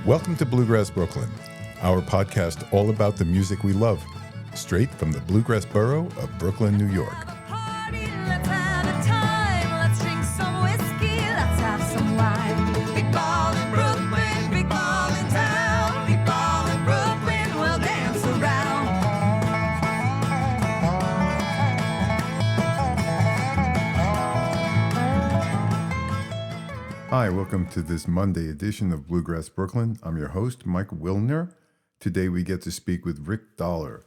Welcome to Bluegrass Brooklyn, our podcast all about the music we love, straight from the Bluegrass borough of Brooklyn, New York. Hi, welcome to this Monday edition of Bluegrass Brooklyn. I'm your host, Mike Wilner. Today we get to speak with Rick Dollar,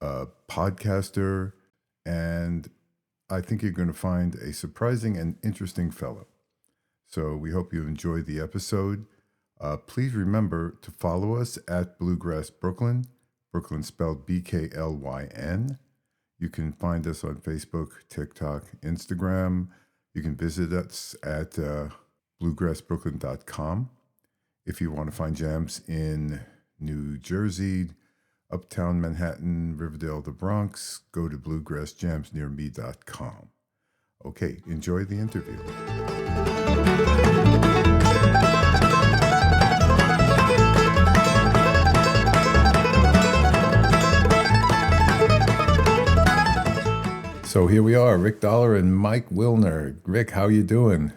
a podcaster, and I think you're going to find a surprising and interesting fellow. So we hope you enjoyed the episode. Please remember to follow us at Bluegrass Brooklyn, Brooklyn spelled BKLYN. You can find us on Facebook, TikTok, Instagram. You can visit us at bluegrassbrooklyn.com. If you want to find jams in New Jersey, Uptown Manhattan, Riverdale, the Bronx, go to bluegrassjamsnearme.com. Okay, enjoy the interview. So here we are, Rick Dollar and Mike Wilner. Rick, how you doing?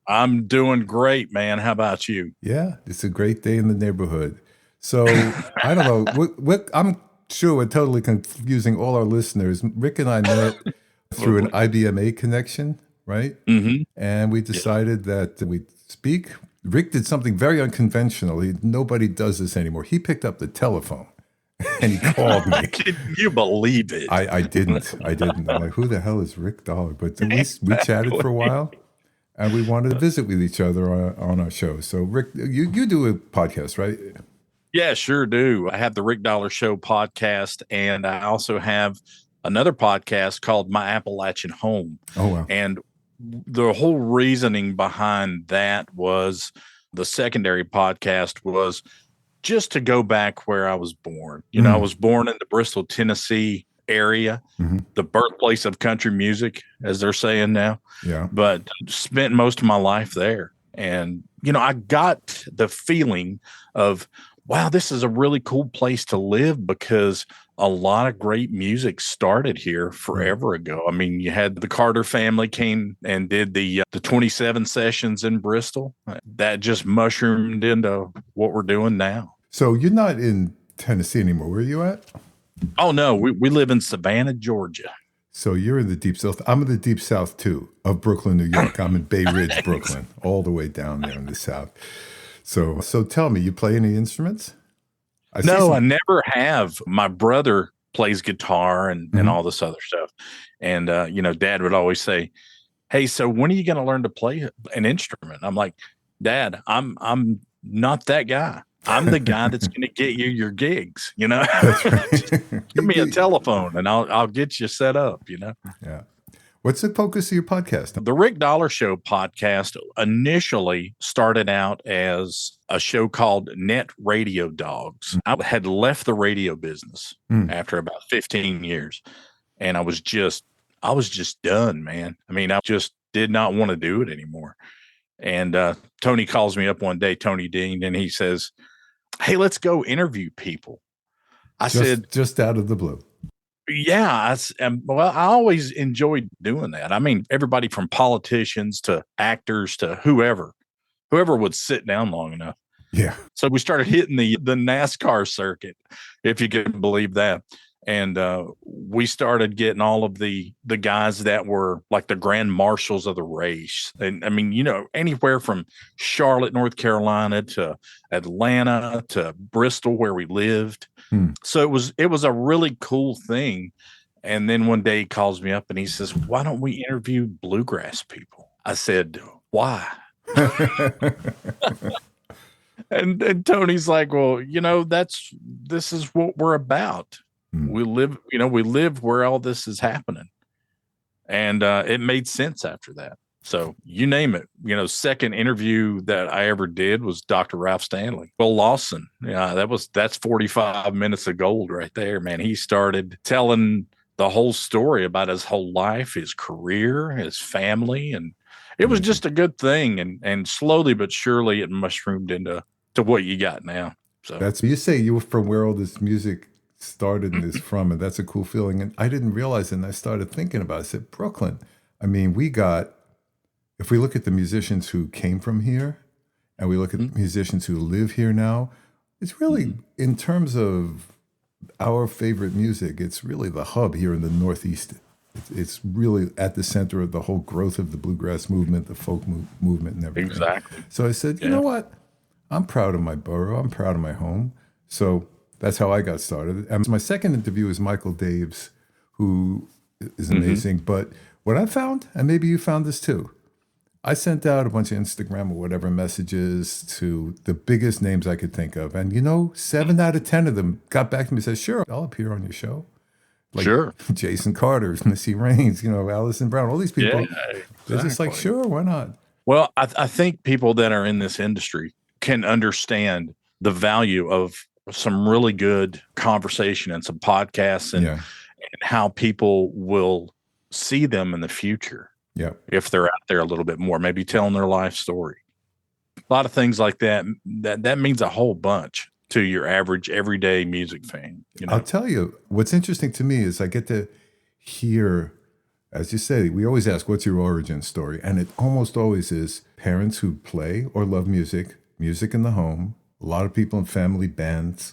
I'm doing great, man. How about you? Yeah, it's a great day in the neighborhood. So I don't know. I'm sure we're totally confusing all our listeners. Rick and I met through an IBMA connection, right? Mm-hmm. And we decided that we'd speak. Rick did something very unconventional. Nobody does this anymore. He picked up the telephone and he called me. Can you believe it? I didn't. I'm like, who the hell is Rick Dollar? But at least we chatted for a while. And we wanted to visit with each other on our show. So, Rick, you do a podcast, right? Yeah, sure do. I have the Rick Dollar Show podcast, and I also have another podcast called My Appalachian Home. Oh, wow. And the whole reasoning behind that was the secondary podcast was just to go back where I was born. You know, I was born in the Bristol, Tennessee area, the birthplace of country music, as they're saying now. Yeah. But spent most of my life there. And, you know, I got the feeling of, wow, this is a really cool place to live because a lot of great music started here forever ago. I mean, you had the Carter family came and did the 27 sessions in Bristol. That just mushroomed into what we're doing now. So you're not in Tennessee anymore. Where are you at? Oh, no, we live in Savannah, Georgia. So you're in the deep south. I'm in the deep south, too, of Brooklyn, New York. I'm in Bay Ridge, Brooklyn, all the way down there in the south. So tell me, you play any instruments? I never have. My brother plays guitar and all this other stuff. And, you know, Dad would always say, hey, so when are you going to learn to play an instrument? I'm like, Dad, I'm not that guy. I'm the guy that's going to get you your gigs, you know. Just give me a telephone and I'll get you set up, you know. Yeah. What's the focus of your podcast? The Rick Dollar Show podcast initially started out as a show called Net Radio Dogs. I had left the radio business after about 15 years, and I was just done, man. I mean, I just did not want to do it anymore. And Tony calls me up one day, Tony Dean, and he says, hey, let's go interview people. I said, just out of the blue. Yeah. I always enjoyed doing that. I mean, everybody from politicians to actors to whoever would sit down long enough. Yeah. So we started hitting the NASCAR circuit, if you can believe that. And we started getting all of the guys that were like the grand marshals of the race. And I mean, you know, anywhere from Charlotte, North Carolina to Atlanta to Bristol, where we lived. So it was a really cool thing. And then one day he calls me up and he says, why don't we interview bluegrass people? I said, why? And Tony's like, well, you know, this is what we're about. We live where all this is happening. And it made sense after that. So you name it, you know, second interview that I ever did was Dr. Ralph Stanley. Will Lawson. Yeah, that's 45 minutes of gold right there, man. He started telling the whole story about his whole life, his career, his family. And it was just a good thing. And slowly but surely it mushroomed into to what you got now. So That's, you say you were from where all this music started and is from, and that's a cool feeling. And I didn't realize it, and I started thinking about it. I said, Brooklyn. I mean, if we look at the musicians who came from here and we look at musicians who live here now, it's really, in terms of our favorite music, it's really the hub here in the Northeast. It's really at the center of the whole growth of the bluegrass movement, the folk movement, and everything. Exactly. So I said, you know what? I'm proud of my borough. I'm proud of my home. So that's how I got started. And my second interview is Michael Daves, who is amazing. But what I found, and maybe you found this too, I sent out a bunch of Instagram or whatever messages to the biggest names I could think of. And 7 out of 10 of them got back to me and said, sure, I'll appear on your show. Like sure. Jason Carter, Missy Raines, Allison Brown, all these people. Yeah, exactly. They're just like, sure, why not? Well, I think people that are in this industry can understand the value of some really good conversation and some podcasts and how people will see them in the future. Yeah. If they're out there a little bit more, maybe telling their life story. A lot of things like that means a whole bunch to your average everyday music fan. I'll tell you, what's interesting to me is I get to hear, as you say, we always ask, what's your origin story? And it almost always is parents who play or love music in the home, a lot of people in family bands,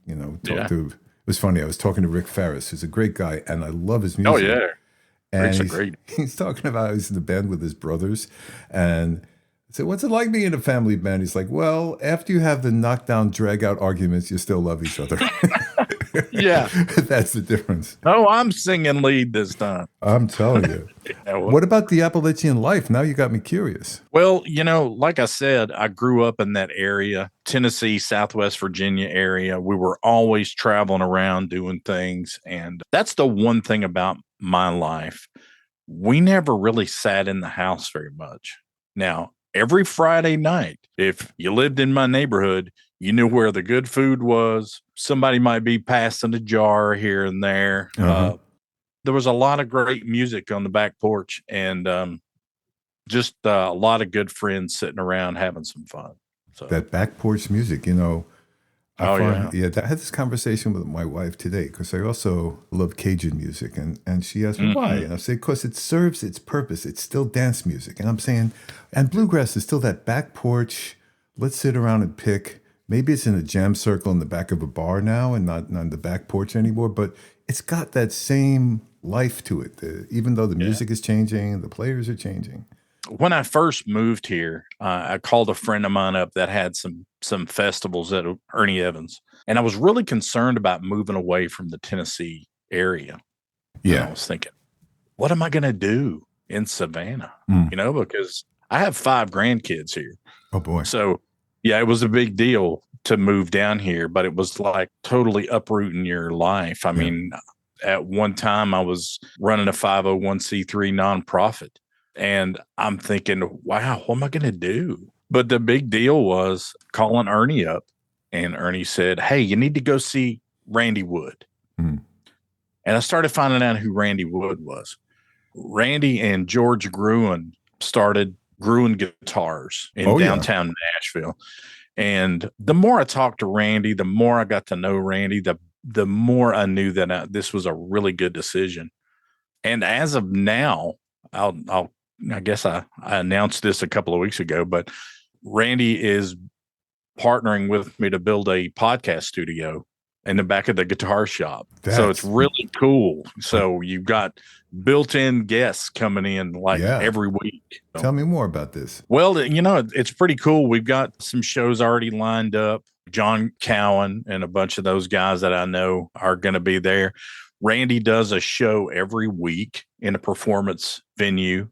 it was funny. I was talking to Rick Farris, who's a great guy, and I love his music. Oh, yeah. And he's talking about he's in the band with his brothers. And I said, what's it like being in a family band? He's like, well, after you have the knockdown, drag out arguments, you still love each other. Yeah. That's the difference. Oh, I'm singing lead this time. I'm telling you. What about the Appalachian life? Now you got me curious. Well, like I said, I grew up in that area, Tennessee, Southwest Virginia area. We were always traveling around doing things. And that's the one thing about my life. We never really sat in the house very much. Now, every Friday night, if you lived in my neighborhood, you knew where the good food was. Somebody might be passing a jar here and there. There was a lot of great music on the back porch and just a lot of good friends sitting around having some fun. So that back porch music, I had this conversation with my wife today because I also love Cajun music. And she asked me why. And I said, because it serves its purpose. It's still dance music. And I'm saying, and bluegrass is still that back porch. Let's sit around and pick. Maybe it's in a jam circle in the back of a bar now and not on the back porch anymore. But it's got that same life to it. Even though the music is changing, the players are changing. When I first moved here, I called a friend of mine up that had some festivals at Ernie Evans, and I was really concerned about moving away from the Tennessee area. Yeah, and I was thinking, what am I going to do in Savannah? Because I have 5 grandkids here. Oh boy! So yeah, it was a big deal to move down here, but it was like totally uprooting your life. I mean, at one time I was running a 501c3 nonprofit. And I'm thinking, wow, what am I going to do? But the big deal was calling Ernie up. And Ernie said, hey, you need to go see Randy Wood. And I started finding out who Randy Wood was. Randy and George Gruen started Gruen Guitars in downtown Nashville. And the more I talked to Randy, the more I got to know Randy, the more I knew that this was a really good decision. And as of now, I guess I announced this a couple of weeks ago, but Randy is partnering with me to build a podcast studio in the back of the guitar shop. So it's really cool. So you've got built-in guests coming in every week. So, tell me more about this. Well, it's pretty cool. We've got some shows already lined up. John Cowan and a bunch of those guys that I know are going to be there. Randy does a show every week in a performance venue.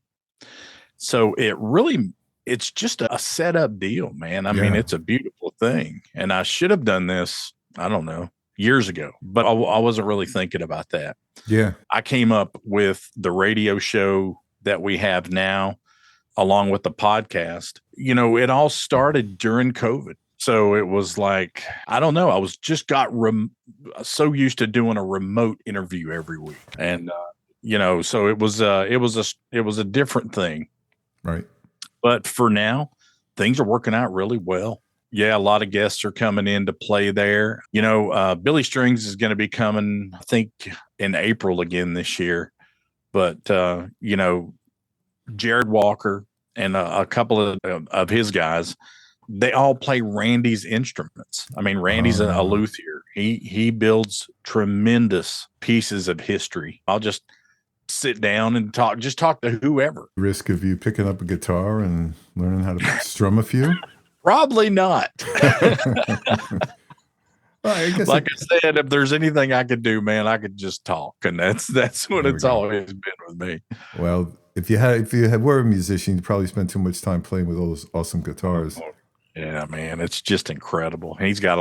So it's just a setup deal, man. I mean, it's a beautiful thing. And I should have done this, I don't know, years ago, but I wasn't really thinking about that. Yeah. I came up with the radio show that we have now, along with the podcast. It all started during COVID. So it was like, I don't know. I was just so used to doing a remote interview every week. And, so it was a different thing. Right. But for now, things are working out really well. Yeah, a lot of guests are coming in to play there. Billy Strings is going to be coming, I think, in April again this year. But, Jared Walker and a couple of his guys, they all play Randy's instruments. I mean, Randy's a luthier. He builds tremendous pieces of history. I'll just sit down and talk to whoever. Risk of you picking up a guitar and learning how to strum a few? Probably not. Well, I guess like I said, if there's anything I could do, man, I could just talk, and that's what it's always been with me. Well, if you were a musician, you'd probably spend too much time playing with all those awesome guitars. Yeah, man, it's just incredible. He's got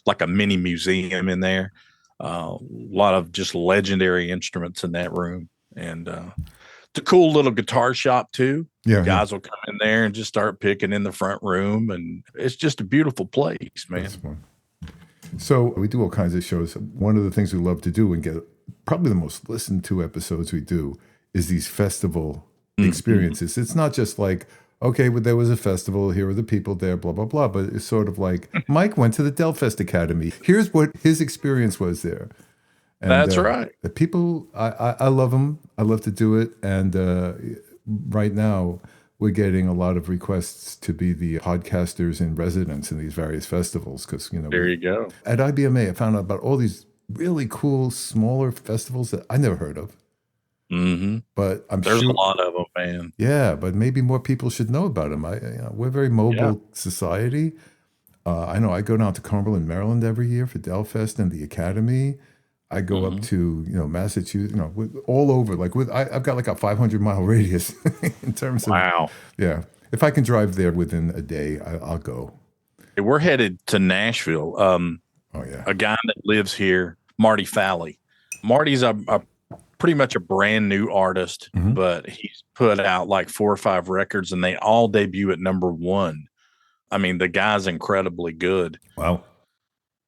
like a mini museum in there. A lot of just legendary instruments in that room, and it's a cool little guitar shop too. Yeah, guys will come in there and just start picking in the front room, and it's just a beautiful place, man. That's fun. So we do all kinds of shows. One of the things we love to do and get probably the most listened to episodes we do is these festival experiences. It's not just like, okay, well, there was a festival, here are the people there, blah, blah, blah. But it's sort of like, Mike went to the Delfest Academy. Here's what his experience was there. And, that's right. The people, I love them. I love to do it. And right now, we're getting a lot of requests to be the podcasters in residence in these various festivals. Because, there you go. At IBMA, I found out about all these really cool, smaller festivals that I never heard of. Mm-hmm. But there's a lot of them, man. Yeah, but maybe more people should know about them. We're a very mobile society. I know I go down to Cumberland, Maryland every year for Delfest and the Academy. I go up to Massachusetts, all over. I've got like a 500-mile radius in terms of. Wow. Yeah, if I can drive there within a day, I'll go. We're headed to Nashville. A guy that lives here, Marty Falley. Marty's a pretty much a brand new artist, but he's put out like 4 or 5 records, and they all debut at #1. I mean, the guy's incredibly good. Wow.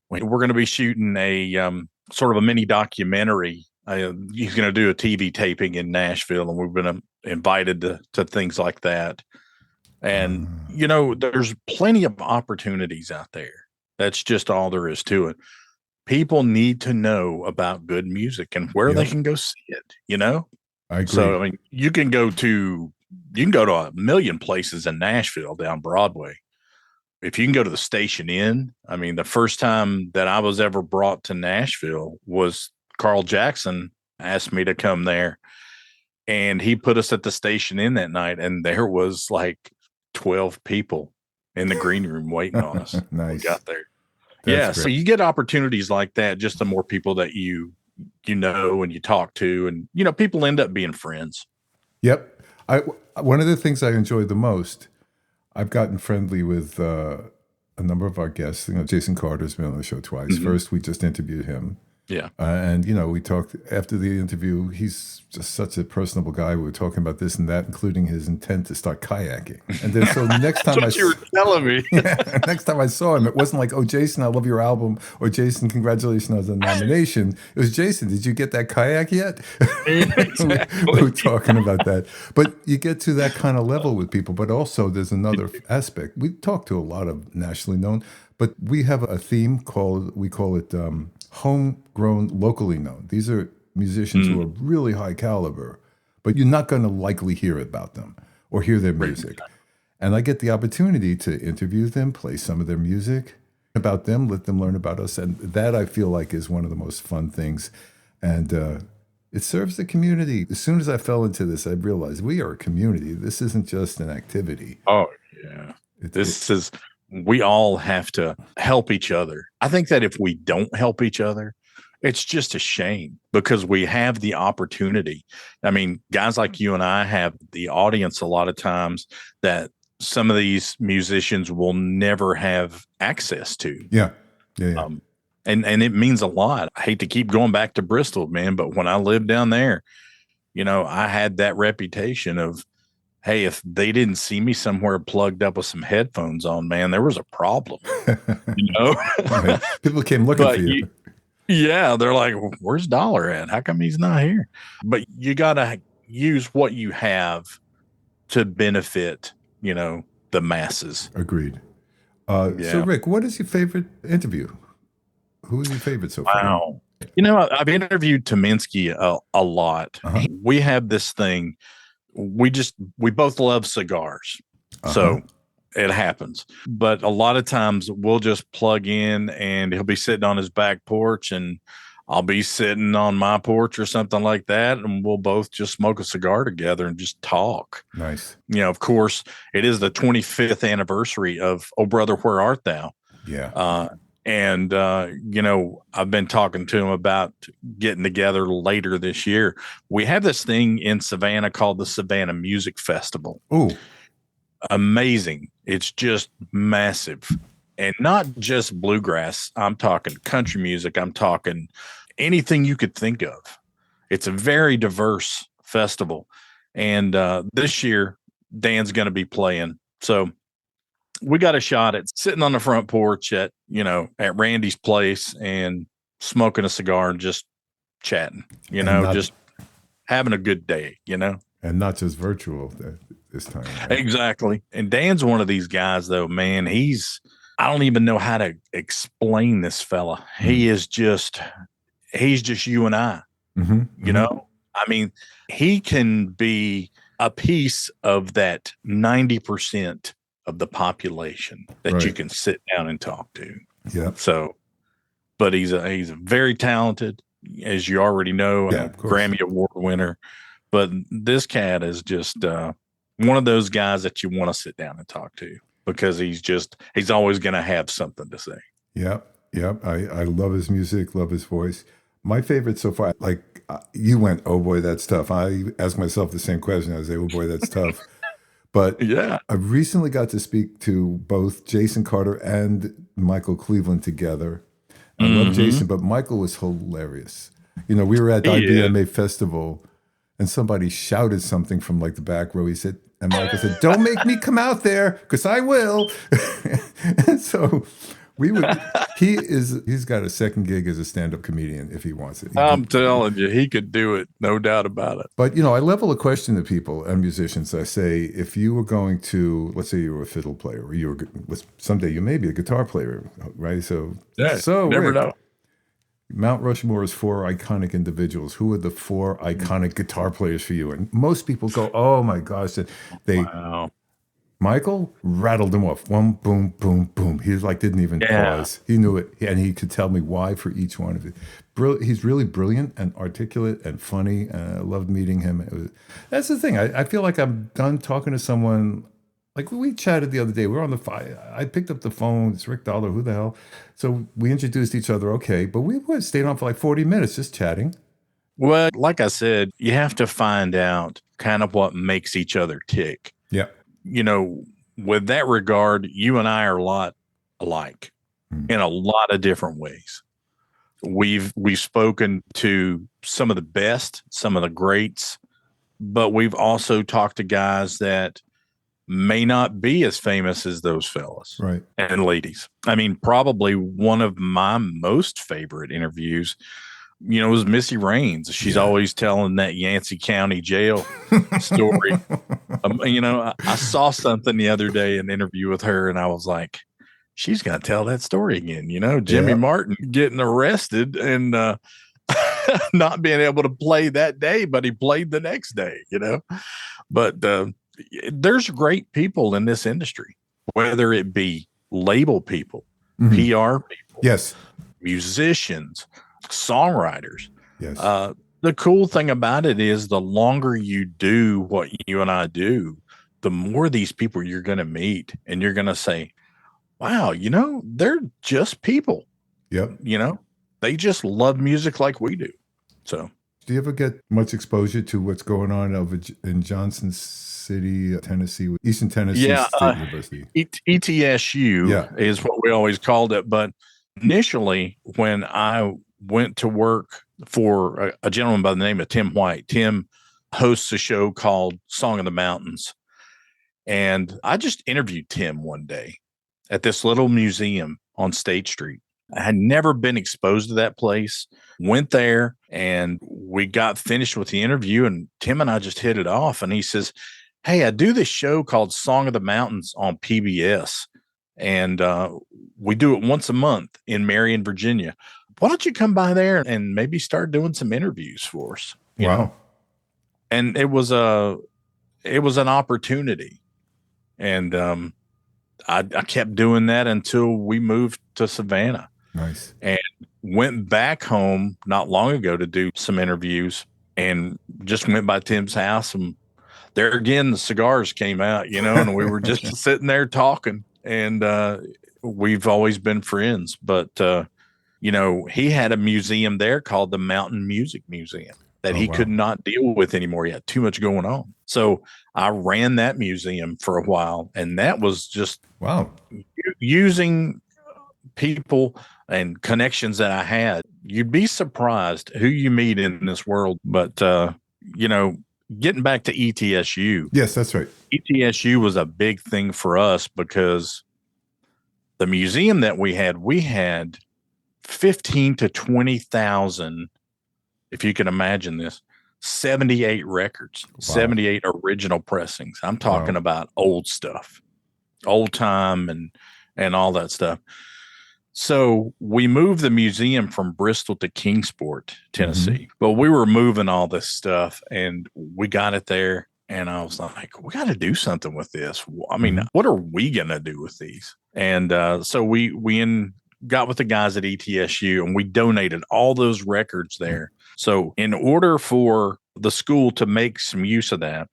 We're going to be shooting a sort of a mini documentary. He's going to do a TV taping in Nashville, and we've been invited to things like that. And, there's plenty of opportunities out there. That's just all there is to it. People need to know about good music and where they can go see it, I agree. So, I mean, you can go to a million places in Nashville down Broadway. If you can go to the Station Inn, I mean, the first time that I was ever brought to Nashville was Carl Jackson asked me to come there, and he put us at the Station Inn that night, and there was like 12 people in the green room waiting on us. Nice. When we got there. That's so great. you get opportunities like that, just the more people that you know and you talk to, and people end up being friends. Yep. One of the things I enjoy the most, I've gotten friendly with a number of our guests. Jason Carter's been on the show twice. First, we just interviewed him. Yeah. And, we talked after the interview. He's just such a personable guy. We were talking about this and that, including his intent to start kayaking. And then so next time you were telling me. Next time I saw him, it wasn't like, oh, Jason, I love your album, or Jason, congratulations on the nomination. It was, Jason, did you get that kayak yet? Exactly. We were talking about that. But you get to that kind of level with people. But also there's another aspect. We talk to a lot of nationally known, but we have a theme we call it homegrown, locally known. These are musicians who are really high caliber, but you're not going to likely hear about them or hear their music. And I get the opportunity to interview them, play some of their music about them, let them learn about us. And that I feel like is one of the most fun things. And it serves the community. As soon as I fell into this, I realized we are a community. This isn't just an activity. Oh, yeah. We all have to help each other. I think that if we don't help each other, it's just a shame, because we have the opportunity. I mean, guys like you and I have the audience a lot of times that some of these musicians will never have access to. Yeah. And it means a lot. I hate to keep going back to Bristol, man, but when I lived down there, I had that reputation of, hey, if they didn't see me somewhere plugged up with some headphones on, man, there was a problem. Right. People came looking for you. Yeah, they're like, where's Dollar at? How come he's not here? But you got to use what you have to benefit, the masses. Agreed. So Yeah. Rick, what is your favorite interview? Who is your favorite so far? Wow. I've interviewed Tominski a lot. Uh-huh. We have this thing. We both love cigars. Uh-huh. So it happens. But a lot of times we'll just plug in and he'll be sitting on his back porch and I'll be sitting on my porch or something like that. And we'll both just smoke a cigar together and just talk. Nice. Of course, it is the 25th anniversary of Oh Brother, Where Art Thou? Yeah. And I've been talking to him about getting together later this year. We have this thing in Savannah called the Savannah Music Festival. Oh, Amazing. It's just massive. And not just bluegrass. I'm talking country music. I'm talking anything you could think of. It's a very diverse festival. And this year, Dan's going to be playing. So we got a shot at sitting on the front porch at Randy's place and smoking a cigar and just chatting, just having a good day, And not just virtual this time. Right? Exactly. And Dan's one of these guys, though, man. I don't even know how to explain this fella. He's just you and I, I mean, he can be a piece of that 90% of the population that you can sit down and talk to. Yeah. So, but he's a very talented, as you already know, Grammy Award winner. But this cat is just one of those guys that you want to sit down and talk to because he's always going to have something to say. Yep. I love his music, love his voice. My favorite so far, like you went, oh boy, that's tough. I ask myself the same question. I say, oh boy, that's tough. But yeah, I recently got to speak to both Jason Carter and Michael Cleveland together. I love Jason, but Michael was hilarious. We were at the IBMA festival and somebody shouted something from like the back row. And Michael said, don't make me come out there because I will. And so he's got a second gig as a stand-up comedian if he wants it. I'm telling you, he could do it. No doubt about it. But, I level a question to people and musicians. I say, if you were going to, let's say you were a fiddle player or someday you may be a guitar player, right? So never Rick, know. Mount Rushmore is 4 iconic individuals. Who are the 4 iconic guitar players for you? And most people go, oh my gosh. Wow. Michael rattled them off. One, boom, boom, boom. He didn't even pause. He knew it. And he could tell me why for each one of it. He's really brilliant and articulate and funny. And I loved meeting him. That's the thing. I feel like I'm done talking to someone. Like we chatted the other day. We were on the phone. I picked up the phone. It's Rick Dollar. Who the hell? So we introduced each other. Okay. But we stayed on for like 40 minutes just chatting. Well, like I said, you have to find out kind of what makes each other tick. Yeah. With that regard, you and I are a lot alike in a lot of different ways. We've spoken to some of the best, some of the greats, but we've also talked to guys that may not be as famous as those fellas and ladies. I mean, probably one of my most favorite interviews, was Missy Raines. She's always telling that Yancey County jail story. I saw something the other day, an interview with her, and I was like, she's going to tell that story again. Jimmy Martin getting arrested and not being able to play that day, but he played the next day, But there's great people in this industry, whether it be label people, PR people, musicians, songwriters. Yes. The cool thing about it is the longer you do what you and I do, the more these people you're going to meet and you're going to say, wow, they're just people. Yep. They just love music like we do. So do you ever get much exposure to what's going on over in Johnson City, Tennessee, Eastern Tennessee State University? ETSU is what we always called it. But initially, when I went to work for a gentleman by the name of Tim White, Tim hosts a show called Song of the Mountains. And I just interviewed Tim one day at this little museum on State Street. I had never been exposed to that place. Went there and we got finished with the interview and Tim and I just hit it off. And he says, hey, I do this show called Song of the Mountains on PBS. and we do it once a month in Marion, Virginia. Why don't you come by there and maybe start doing some interviews for us? You know? And it was an opportunity, and I kept doing that until we moved to Savannah. Nice. And went back home not long ago to do some interviews, and just went by Tim's house, and there again the cigars came out, you know, and we were just sitting there talking, and we've always been friends. But you know, he had a museum there called the Mountain Music Museum that he could not deal with anymore. He had too much going on. So I ran that museum for a while, and that was just using people and connections that I had. You'd be surprised who you meet in this world. But you know, getting back to ETSU. Yes, that's right. ETSU was a big thing for us because the museum that we had 15 to 20,000, if you can imagine this, 78 records, 78 original pressings. I'm talking about old stuff, old time and all that stuff. So we moved the museum from Bristol to Kingsport, Tennessee, but we were moving all this stuff, and we got it there. And I was like, we got to do something with this. I mean, what are we going to do with these? And so we got with the guys at ETSU, and we donated all those records there. So in order for the school to make some use of that,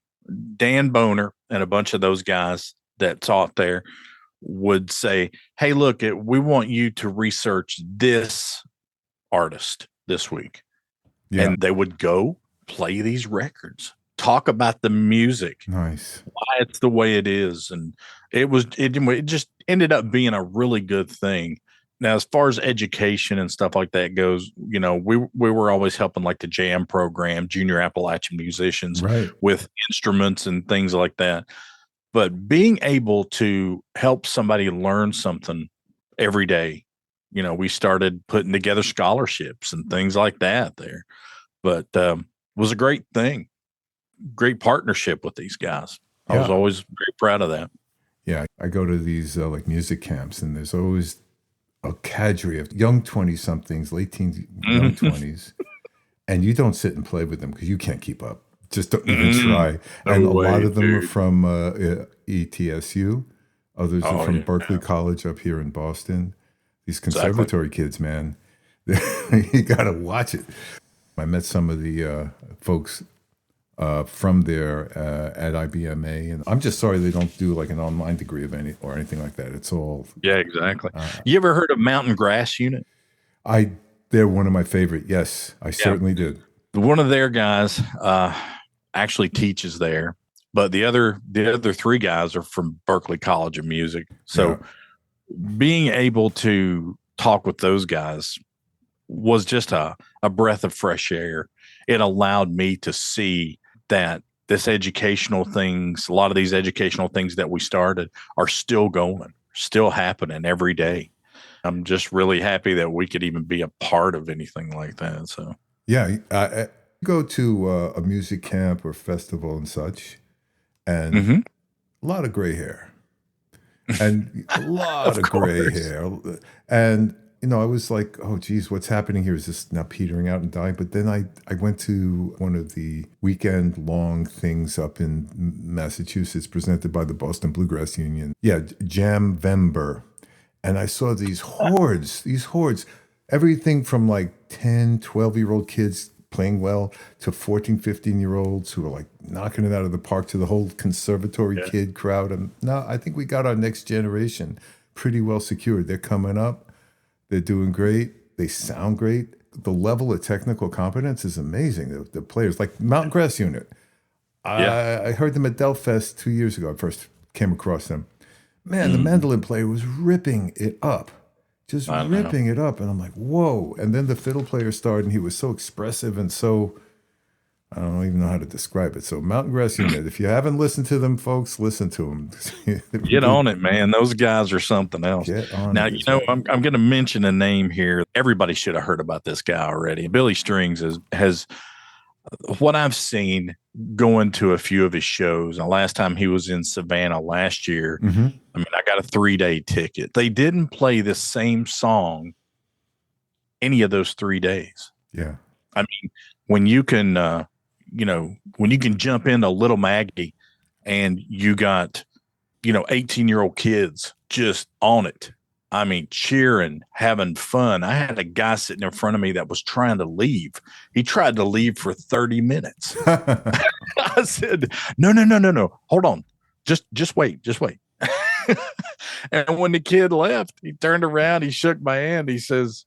Dan Boner and a bunch of those guys that taught there would say, hey, look, we want you to research this artist this week. Yeah. And they would go play these records, talk about the music, why it's the way it is. And it just ended up being a really good thing. Now, as far as education and stuff like that goes, you know, we were always helping like the jam program, junior Appalachian musicians with instruments and things like that. But being able to help somebody learn something every day, you know, we started putting together scholarships and things like that there. But it was a great thing, great partnership with these guys. I was always very proud of that. Yeah, I go to these like music camps, and there's always a cadre of young 20-somethings, late teens, young 20s, and you don't sit and play with them because you can't keep up. Just don't even try. And a lot of them are from ETSU. Others are from Berkeley College up here in Boston. These conservatory kids, man, you got to watch it. I met some of the folks from there at IBMA, and I'm just sorry they don't do like an online degree of anything like that. It's all exactly. You ever heard of Mountain Grass Unit? They're one of my favorite. Yes, I certainly did. One of their guys actually teaches there, but the other three guys are from Berkeley College of Music. So being able to talk with those guys was just a breath of fresh air. It allowed me to see that this educational things, a lot of these educational things that we started are still going, still happening every day. I'm just really happy that we could even be a part of anything like that. So I go to a music camp or festival and such, and a lot of gray hair, and a lot of gray hair, and you know, I was like, oh, geez, what's happening here? Is this now petering out and dying? But then I went to one of the weekend-long things up in Massachusetts presented by the Boston Bluegrass Union. Yeah, Jamvember. And I saw these hordes, everything from like 10, 12-year-old kids playing well to 14, 15-year-olds who were like knocking it out of the park, to the whole conservatory kid crowd. And now I think we got our next generation pretty well secured. They're coming up. They're doing great. They sound great. The level of technical competence is amazing. The players, like Mountain Grass Unit. I heard them at Delfest 2 years ago. I first came across them. Man, the mandolin player was ripping it up. Just ripping it up. And I'm like, whoa. And then the fiddle player started, and he was so expressive and so, I don't even know how to describe it. So Mountain Grass Unit, if you haven't listened to them, folks, listen to them. Get on it, man. Those guys are something else. Now, you know, I'm going to mention a name here. Everybody should have heard about this guy already. Billy Strings has What I've seen going to a few of his shows, the last time he was in Savannah last year, I mean, I got a 3-day ticket. They didn't play the same song any of those 3 days. Yeah. I mean, when you can, when you can jump into Little Maggie and you got, 18-year-old kids just on it. I mean, cheering, having fun. I had a guy sitting in front of me that was trying to leave. He tried to leave for 30 minutes. I said, no. Hold on. Just wait. And when the kid left, he turned around, he shook my hand. He says,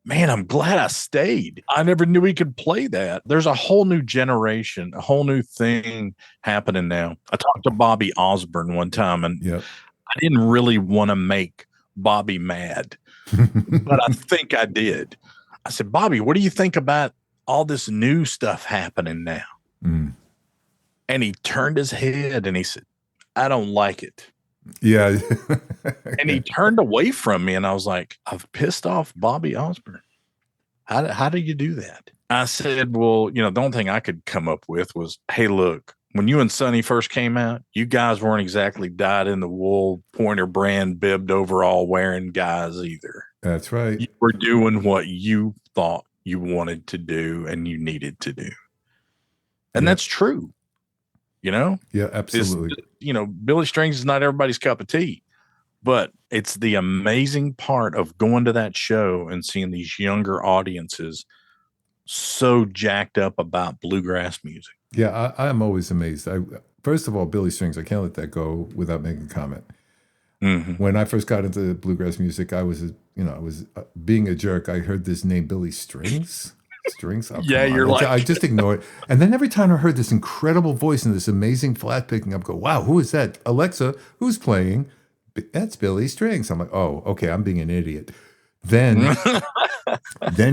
man, I'm glad I stayed. I never knew he could play that. There's a whole new generation, a whole new thing happening now. I talked to Bobby Osborne one time, and I didn't really want to make Bobby mad, but I think I did. I said, Bobby, what do you think about all this new stuff happening now? And he turned his head and he said, I don't like it. Yeah. And he turned away from me, and I was like, I've pissed off Bobby Osborne. How do you do that? I said, well, the only thing I could come up with was, hey, look, when you and Sonny first came out, you guys weren't exactly dyed in the wool, Pointer brand, bibbed overall wearing guys either. That's right. You were doing what you thought you wanted to do and you needed to do. And that's true. Yeah, absolutely. Billy Strings is not everybody's cup of tea, but it's the amazing part of going to that show and seeing these younger audiences so jacked up about bluegrass music. Yeah, I am always amazed. First of all, Billy Strings, I can't let that go without making a comment. When I first got into bluegrass music, I was being a jerk. I heard this name, Billy Strings. Oh, yeah, you're like, I just ignored it. And then every time I heard this incredible voice and this amazing flat picking up, go, wow, who is that? Alexa, who's playing? That's Billy Strings. I'm like, oh, okay, I'm being an idiot. Then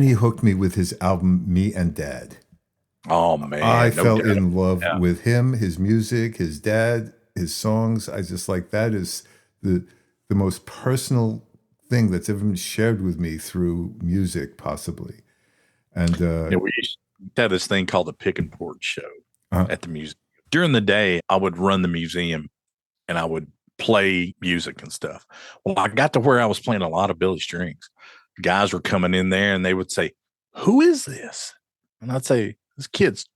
he hooked me with his album, Me and Dad. Oh, man. I fell in love with him, his music, his dad, his songs. I just like, that is the most personal thing that's ever been shared with me through music, possibly. And we used to have this thing called the Pickin Porch show at the museum. During the day, I would run the museum and I would play music and stuff. Well, I got to where I was playing a lot of Billy Strings. Guys were coming in there and they would say, who is this? And I'd say, this kid's,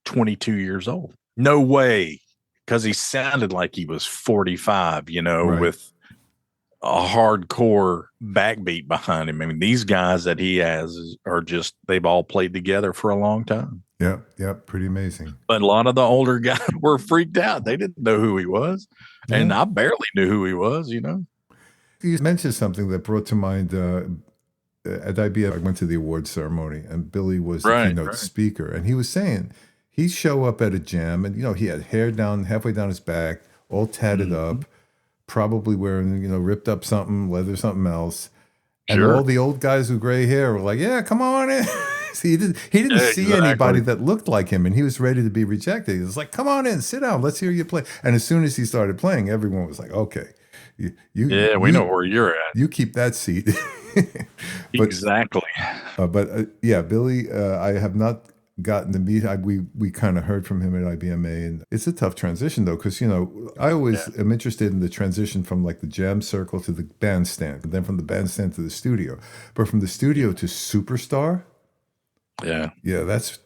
22 years old. No way. Because he sounded like he was 45, right. with a hardcore backbeat behind him. I mean, these guys that he has are just, they've all played together for a long time. Yeah, pretty amazing. But a lot of the older guys were freaked out. They didn't know who he was. Yeah. And I barely knew who he was, You mentioned something that brought to mind at IBMA. I went to the awards ceremony and Billy was the keynote speaker. And he was saying he'd show up at a jam and, he had hair down, halfway down his back, all tatted up, probably wearing, ripped up something, leather something else. And all the old guys with gray hair were like, yeah, come on in. See, he didn't see anybody that looked like him, and he was ready to be rejected. He was like, come on in, sit down, let's hear you play. And as soon as he started playing, everyone was like, okay. We know where you're at. You keep that seat. Exactly. Billy, I have not gotten to meet. We kind of heard from him at IBMA, and it's a tough transition though, because I always am interested in the transition from like the jam circle to the bandstand, and then from the bandstand to the studio. But from the studio to superstar, that's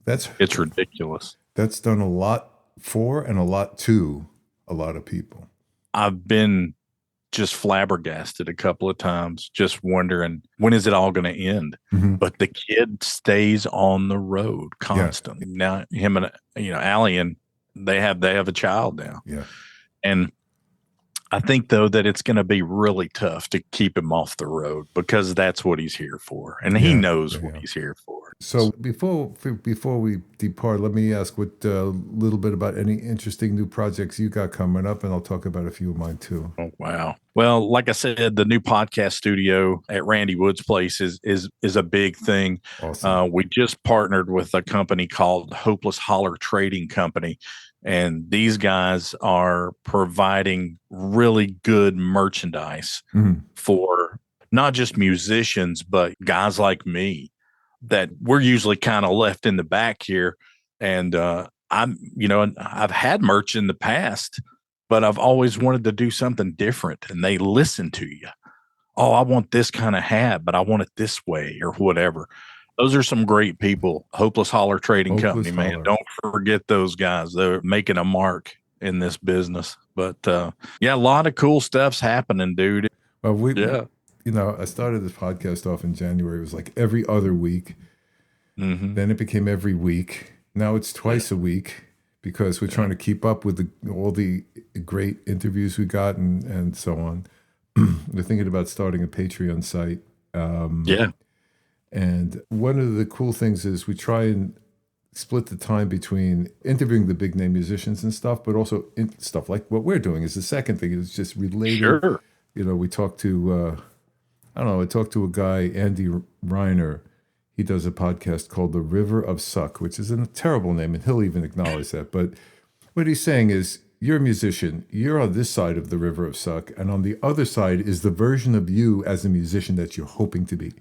it's ridiculous. That's done a lot for and a lot to a lot of people. I've been just flabbergasted a couple of times, just wondering, when is it all going to end? But the kid stays on the road constantly. Now him and Allian, they have a child now. And I think though that it's going to be really tough to keep him off the road, because that's what he's here for, and he knows what he's here for. So before we depart, let me ask what little bit about any interesting new projects you got coming up, and I'll talk about a few of mine too. Oh wow! Well, like I said, the new podcast studio at Randy Wood's place is a big thing. Awesome. We just partnered with a company called Hopeless Holler Trading Company. And these guys are providing really good merchandise for not just musicians, but guys like me that we're usually kind of left in the back here. And I've had merch in the past, but I've always wanted to do something different, and they listen to you. Oh, I want this kind of hat, but I want it this way or whatever. Those are some great people. Hopeless Holler Trading Hopeless Company, man. Holler. Don't forget those guys. They're making a mark in this business. But yeah, a lot of cool stuff's happening, dude. Well, I started this podcast off in January. It was like every other week. Mm-hmm. Then it became every week. Now it's twice a week because we're trying to keep up with all the great interviews we got and so on. We're thinking about starting a Patreon site. And one of the cool things is we try and split the time between interviewing the big name musicians and stuff, but also stuff like what we're doing is the second thing. It's just related. Sure. We talked to, I talked to a guy, Andy Reiner. He does a podcast called The River of Suck, which is a terrible name, and he'll even acknowledge that. But what he's saying is, you're a musician. You're on this side of the River of Suck, and on the other side is the version of you as a musician that you're hoping to be.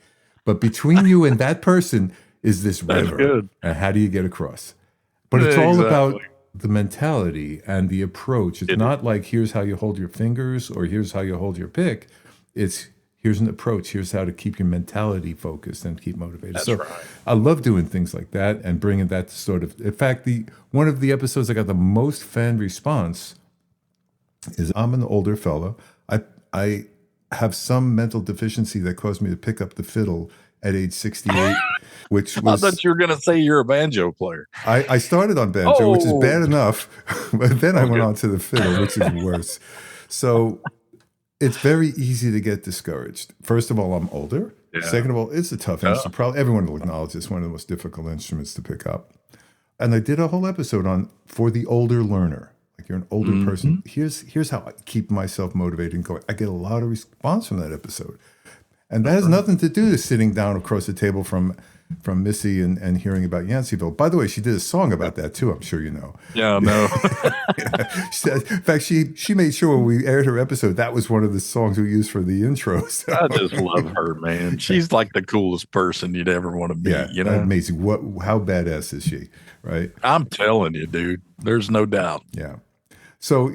But between you and that person is this river. Good. And how do you get across? But it's all about the mentality and the approach. It's not like here's how you hold your fingers or here's how you hold your pick. It's here's an approach. Here's how to keep your mentality focused and keep motivated. That's so right. I love doing things like that and bringing that sort of. In fact, one of the episodes that got the most fan response is I'm an older fella. I have some mental deficiency that caused me to pick up the fiddle at age 68, which was. I thought you were going to say you're a banjo player. I started on banjo, which is bad enough, but then I went on to the fiddle, which is worse. So it's very easy to get discouraged. First of all, I'm older. Yeah. Second of all, it's a tough instrument. Probably everyone will acknowledge it's one of the most difficult instruments to pick up. And I did a whole episode for the older learner. Like you're an older person. Here's how I keep myself motivated and going. I get a lot of response from that episode. And that has nothing to do with sitting down across the table from Missy and hearing about Yanceyville. By the way, she did a song about that too, I'm sure you know. Yeah, I know. In fact, she made sure when we aired her episode, that was one of the songs we used for the intro. So. I just love her, man. She's like the coolest person you'd ever want to meet. Yeah, amazing. How badass is she, right? I'm telling you, dude. There's no doubt. Yeah. So,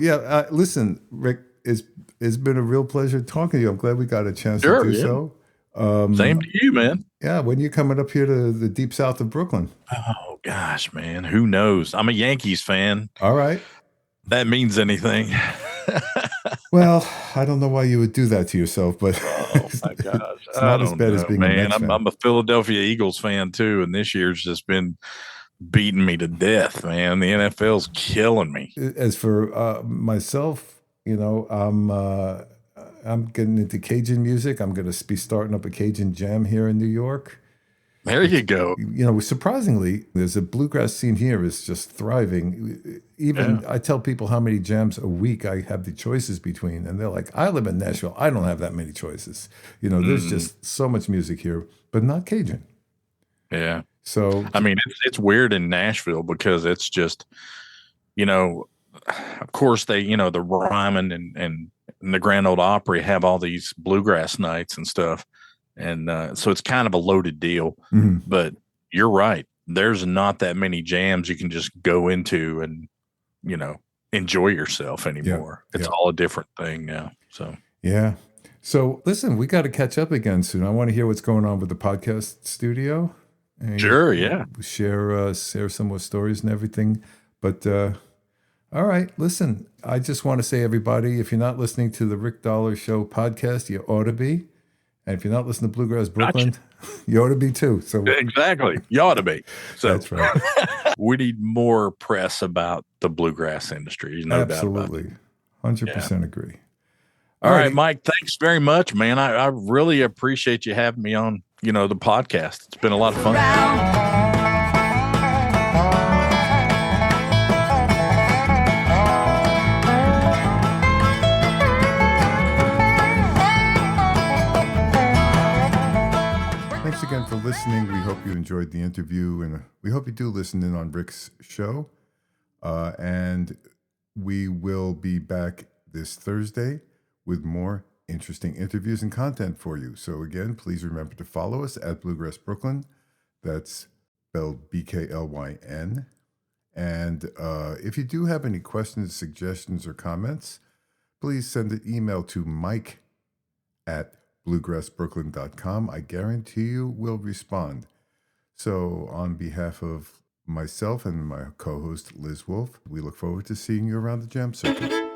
listen, Rick, it's been a real pleasure talking to you. I'm glad we got a chance to do so. Same to you, man. Yeah, when you coming up here to the deep south of Brooklyn? Oh, gosh, man. Who knows? I'm a Yankees fan. All right. That means anything. Well, I don't know why you would do that to yourself, but oh, my gosh. It's not as bad as being man. a Mets fan. I'm a Philadelphia Eagles fan, too, and this year's just been beating me to death, man. The NFL's killing me. As for myself, I'm getting into Cajun music. I'm going to be starting up a Cajun jam here in New York. There you go. Surprisingly, there's a bluegrass scene here is just thriving. Even I tell people how many jams a week I have the choices between, and they're like, I live in Nashville. I don't have that many choices. There's just so much music here, but not Cajun. Yeah. So, I mean, it's weird in Nashville because it's just, of course they, the Ryman and the Grand Ole Opry have all these bluegrass nights and stuff. And so it's kind of a loaded deal, but you're right. There's not that many jams you can just go into and, enjoy yourself anymore. It's all a different thing now. So, yeah. So listen, we got to catch up again soon. I want to hear what's going on with the podcast studio. And sure. Yeah. Share some more stories and everything. But, all right, listen, I just want to say, everybody, if you're not listening to the Rick Dollar Show podcast, you ought to be. And if you're not listening to Bluegrass Brooklyn, you ought to be too. So exactly. You ought to be. So that's right. We need more press about the bluegrass industry. No Absolutely. doubt about it. 100% agree. All right, Mike, thanks very much, man. I really appreciate you having me on, the podcast. It's been a lot of fun. Thanks again for listening. We hope you enjoyed the interview, and we hope you do listen in on Rick's show. And we will be back this Thursday with more interesting interviews and content for you. So again, please remember to follow us at Bluegrass Brooklyn. That's spelled BKLYN. And if you do have any questions, suggestions, or comments, please send an email to mike@bluegrassbrooklyn.com. I guarantee you will respond. So on behalf of myself and my co-host Liz Wolf, we look forward to seeing you around the jam circuit.